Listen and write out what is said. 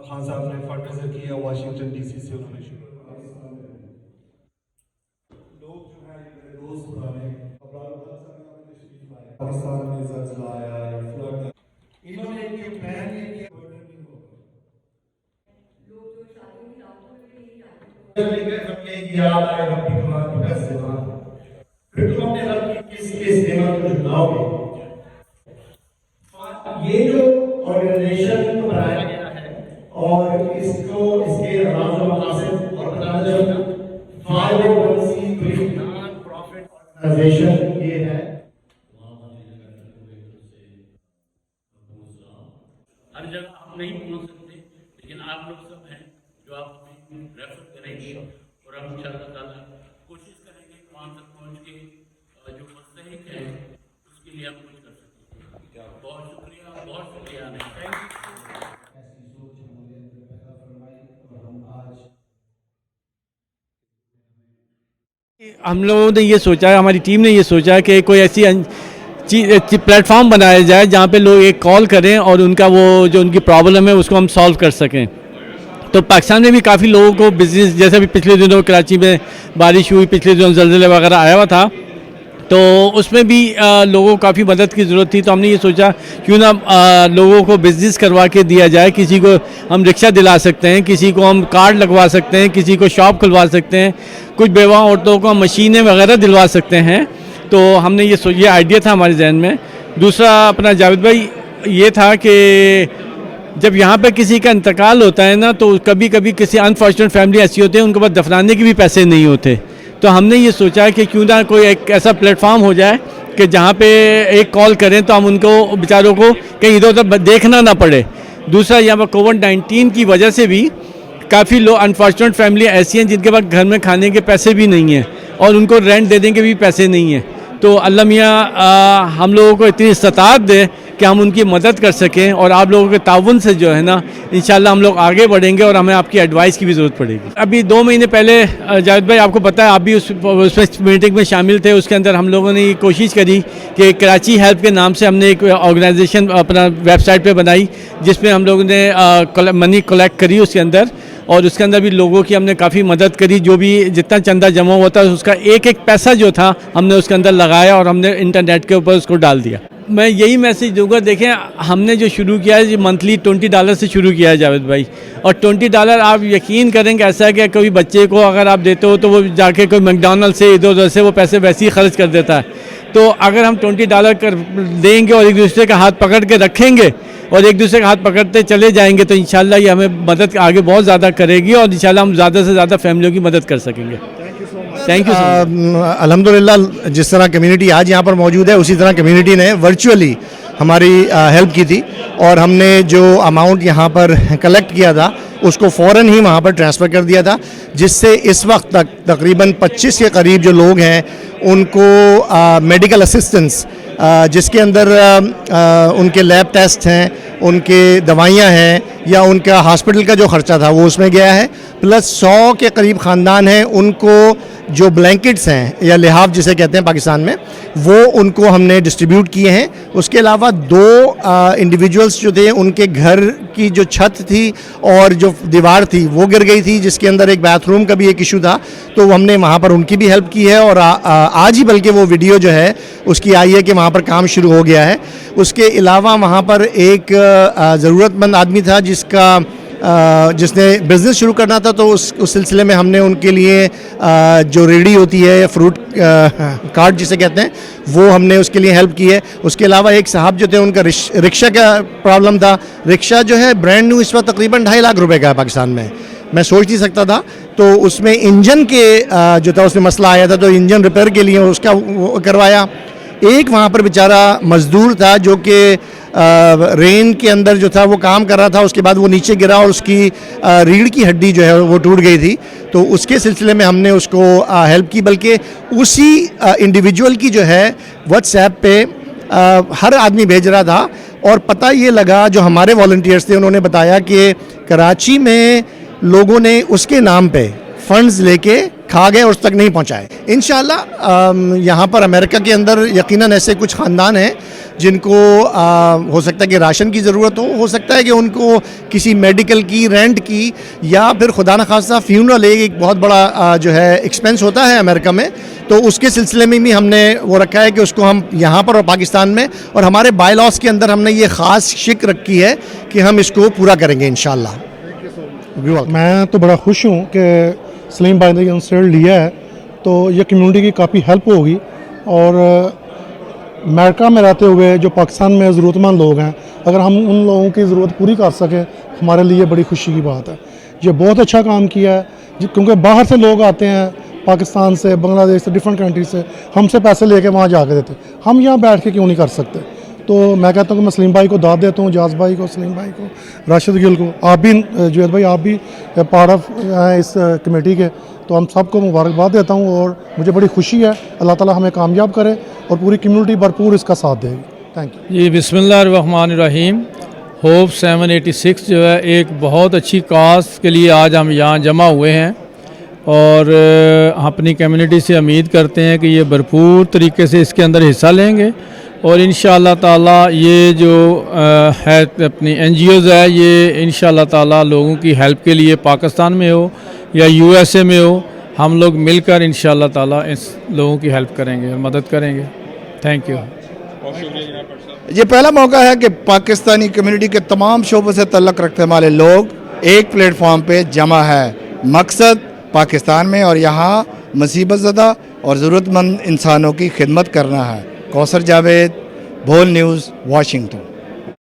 खान साहब ने fund visit किया वाशिंगटन डीसी से, उन्होंने शुरू लोग जो है मेरे दोस्त पुराने पाकिस्तान में ज़ल्ज़ला आया या फ्लड, इन्होंने ये प्लान ये किया बर्डन नहीं होगा। लोग जो शादी में याद आए अपनी कमाल की पैसे वहाँ फिर तुम अपने रब की किस नेमत को झुकाओगे। ये जो ऑर्गेनाइजेशन को बनाया गया है और इसको इसके राज और मकासद और बताना 501c3 नॉन प्रॉफिट ऑर्गेनाइजेशन ये है। हर जगह आप नहीं पहुंच सकते, लेकिन आप लोग सब हैं जो आप हमें रेफर करेंगे और हम इंशाअल्लाह ताला कोशिश करेंगे वहाँ तक पहुँच के जो मुस्तहिक है उसके लिए हम कुछ कर सकते हैं। बहुत शुक्रिया, बहुत शुक्रिया। हम लोगों ने ये सोचा, हमारी टीम ने ये सोचा कि कोई ऐसी प्लेटफॉर्म बनाया जाए जहाँ पे लोग एक कॉल करें और उनका वो जो उनकी प्रॉब्लम है उसको हम सॉल्व कर सकें। तो पाकिस्तान में भी काफ़ी लोगों को बिजनेस, जैसे भी पिछले दिनों कराची में बारिश हुई, पिछले दिनों ज़लज़ले वगैरह आया हुआ था, तो उसमें भी लोगों को काफ़ी मदद की ज़रूरत थी। तो हमने ये सोचा क्यों ना लोगों को बिज़नेस करवा के दिया जाए। किसी को हम रिक्शा दिला सकते हैं, किसी को हम कार्ड लगवा सकते हैं, किसी को शॉप खुलवा सकते हैं, कुछ बेवा औरतों को हम मशीनें वगैरह दिलवा सकते हैं। तो हमने ये आइडिया था हमारे जहन में। दूसरा अपना जावेद भाई ये था कि जब यहाँ पे किसी का इंतकाल होता है ना, तो कभी कभी किसी अनफॉर्चुनेट फैमिली ऐसी होती है उनके पास दफनाने के भी पैसे नहीं होते। तो हमने ये सोचा कि क्यों ना कोई एक ऐसा प्लेटफॉर्म हो जाए कि जहाँ पे एक कॉल करें तो हम उनको बेचारों को कहीं इधर उधर देखना ना पड़े। दूसरा, यहाँ पर कोविड-19 की वजह से भी काफ़ी लोग अनफॉर्चुनेट फैमिली ऐसी हैं जिनके पास घर में खाने के पैसे भी नहीं हैं और उनको रेंट देने के भी पैसे नहीं हैं। तो अल्लाह मियाँ हम लोगों को इतनी इस्तात दे कि हम उनकी मदद कर सकें, और आप लोगों के ताउन से जो है ना इंशाल्लाह हम लोग आगे बढ़ेंगे और हमें आपकी एडवाइस की भी ज़रूरत पड़ेगी। अभी 2 महीने पहले जावेद भाई आपको पता है, आप भी उस मीटिंग में शामिल थे। उसके अंदर हम लोगों ने ये कोशिश करी कि कराची हेल्प के नाम से हमने एक ऑर्गेनाइजेशन अपना वेबसाइट पर बनाई जिसमें हम लोगों ने मनी कलेक्ट करी उसके अंदर, और उसके अंदर भी लोगों की हमने काफ़ी मदद करी। जो भी जितना चंदा जमा हुआ था उसका एक एक पैसा जो था हमने उसके अंदर लगाया और हमने इंटरनेट के ऊपर उसको डाल दिया। मैं यही मैसेज दूंगा, देखें हमने जो शुरू किया है मंथली $20 से शुरू किया है जावेद भाई, और $20 आप यकीन करेंगे ऐसा है कि कोई बच्चे को अगर आप देते हो तो वो जाके कोई मैकडॉनल्ड से इधर उधर से वो पैसे वैसे ही खर्च कर देता है। तो अगर हम $20 कर देंगे और एक दूसरे का हाथ पकड़ के रखेंगे और एक दूसरे का हाथ पकड़ते चले जाएंगे तो इंशाल्लाह ये हमें मदद आगे बहुत ज़्यादा करेगी और इंशाल्लाह हम ज़्यादा से ज़्यादा फैमिलियों की मदद कर सकेंगे। Thank you. अल्हम्दुलिल्लाह जिस तरह कम्युनिटी आज यहाँ पर मौजूद है उसी तरह कम्युनिटी ने वर्चुअली हमारी हेल्प की थी, और हमने जो अमाउंट यहाँ पर कलेक्ट किया था उसको फ़ौरन ही वहाँ पर ट्रांसफ़र कर दिया था, जिससे इस वक्त तक तकरीबन 25 के करीब जो लोग हैं उनको मेडिकल असिस्टेंस, जिसके अंदर उनके लैब टेस्ट हैं, उनके दवाइयाँ हैं या उनका हॉस्पिटल का जो ख़र्चा था वो उसमें गया है, प्लस 100 के करीब ख़ानदान हैं उनको जो ब्लैंकेट्स हैं या लिहाफ जिसे कहते हैं पाकिस्तान में, वो उनको हमने डिस्ट्रीब्यूट किए हैं। उसके अलावा 2 इंडिविजुअल्स जो थे उनके घर की जो छत थी और जो दीवार थी वो गिर गई थी, जिसके अंदर एक बाथरूम का भी एक इशू था, तो हमने वहाँ पर उनकी भी हेल्प की है। और आज ही बल्कि वो वीडियो जो है उसकी आई है कि वहाँ पर काम शुरू हो गया है। उसके अलावा वहाँ पर एक ज़रूरतमंद आदमी था जिसने बिज़नेस शुरू करना था, तो उस सिलसिले में हमने उनके लिए जो रेडी होती है फ्रूट कार्ट जिसे कहते हैं वो हमने उसके लिए हेल्प की है। उसके अलावा एक साहब जो थे उनका रिक्शा का प्रॉब्लम था। रिक्शा जो है ब्रांड न्यू इस वक्त तकरीबन 2.5 लाख रुपए का है पाकिस्तान में, मैं सोच नहीं सकता था। तो उसमें इंजन के जो था उसमें मसला आया था, तो इंजन रिपेयर के लिए उसका करवाया। एक वहाँ पर बेचारा मजदूर था जो कि रेन के अंदर जो था वो काम कर रहा था, उसके बाद वो नीचे गिरा और उसकी रीढ़ की हड्डी जो है वो टूट गई थी। तो उसके सिलसिले में हमने उसको हेल्प की, बल्कि उसी इंडिविजुअल की जो है व्हाट्सएप पे हर आदमी भेज रहा था। और पता ये लगा, जो हमारे वॉलंटियर्स थे उन्होंने बताया कि कराची में लोगों ने उसके नाम पे फंड्स लेके खा गए और उस तक नहीं पहुंचाए। इंशाल्लाह यहाँ पर अमेरिका के अंदर यकीनन ऐसे कुछ ख़ानदान हैं जिनको हो सकता है कि राशन की ज़रूरत हो सकता है कि उनको किसी मेडिकल की, रेंट की, या फिर खुदा न खास्ता फ्यूनरल एक बहुत बड़ा जो है एक्सपेंस होता है अमेरिका में। तो उसके सिलसिले में भी हमने वो रखा है कि उसको हम यहाँ पर और पाकिस्तान में, और हमारे बाय लॉस के अंदर हमने ये ख़ास शिक रखी है कि हम इसको पूरा करेंगे इंशाल्लाह। मैं तो बड़ा खुश हूँ कि सलीम भाई ने इंस्टीट्यूट लिया है, तो ये कम्युनिटी की काफ़ी हेल्प होगी। और अमेरिका में रहते हुए जो पाकिस्तान में ज़रूरतमंद लोग हैं, अगर हम उन लोगों की ज़रूरत पूरी कर सकें, हमारे लिए बड़ी खुशी की बात है। ये बहुत अच्छा काम किया है, क्योंकि बाहर से लोग आते हैं, पाकिस्तान से, बांग्लादेश से, डिफरेंट कंट्री से, हमसे पैसे लेके वहाँ जाके देते। हम यहाँ बैठ के क्यों नहीं कर सकते? तो मैं कहता हूँ कि मैं सलीम भाई को दाद देता हूँ, जाज भाई को, सलीम भाई को, राशिद गिल को, आप भी जुवैद भाई, आप भी पार्ट ऑफ हैं इस कमेटी के, तो हम सबको मुबारकबाद देता हूँ। और मुझे बड़ी खुशी है, अल्लाह ताला हमें कामयाब करे और पूरी कम्युनिटी भरपूर इसका साथ देगी। थैंक यू जी, बिस्मिल्लाहिर्रहमानिर्रहीम। होप 786 जो है एक बहुत अच्छी काज के लिए आज हम यहाँ जमा हुए हैं, और अपनी कम्युनिटी से उम्मीद करते हैं कि ये भरपूर तरीके से इसके अंदर हिस्सा लेंगे। और इंशाअल्लाह ताला ये जो है अपनी NGOs है, ये इंशाअल्लाह ताला लोगों की हेल्प के लिए पाकिस्तान में हो या USA में हो, हम लोग मिलकर इंशाअल्लाह ताला इस लोगों की हेल्प करेंगे और मदद करेंगे। Thank you. ये पहला मौका है कि पाकिस्तानी कम्युनिटी के तमाम शोबों से तल्लुक़ रखने वाले लोग एक प्लेटफॉर्म पे जमा है, मकसद पाकिस्तान में, और यहाँ मुसीबत ज़दा और ज़रूरतमंद इंसानों की खिदमत करना है। कौसर जावेद, बोल न्यूज़, वाशिंगटन।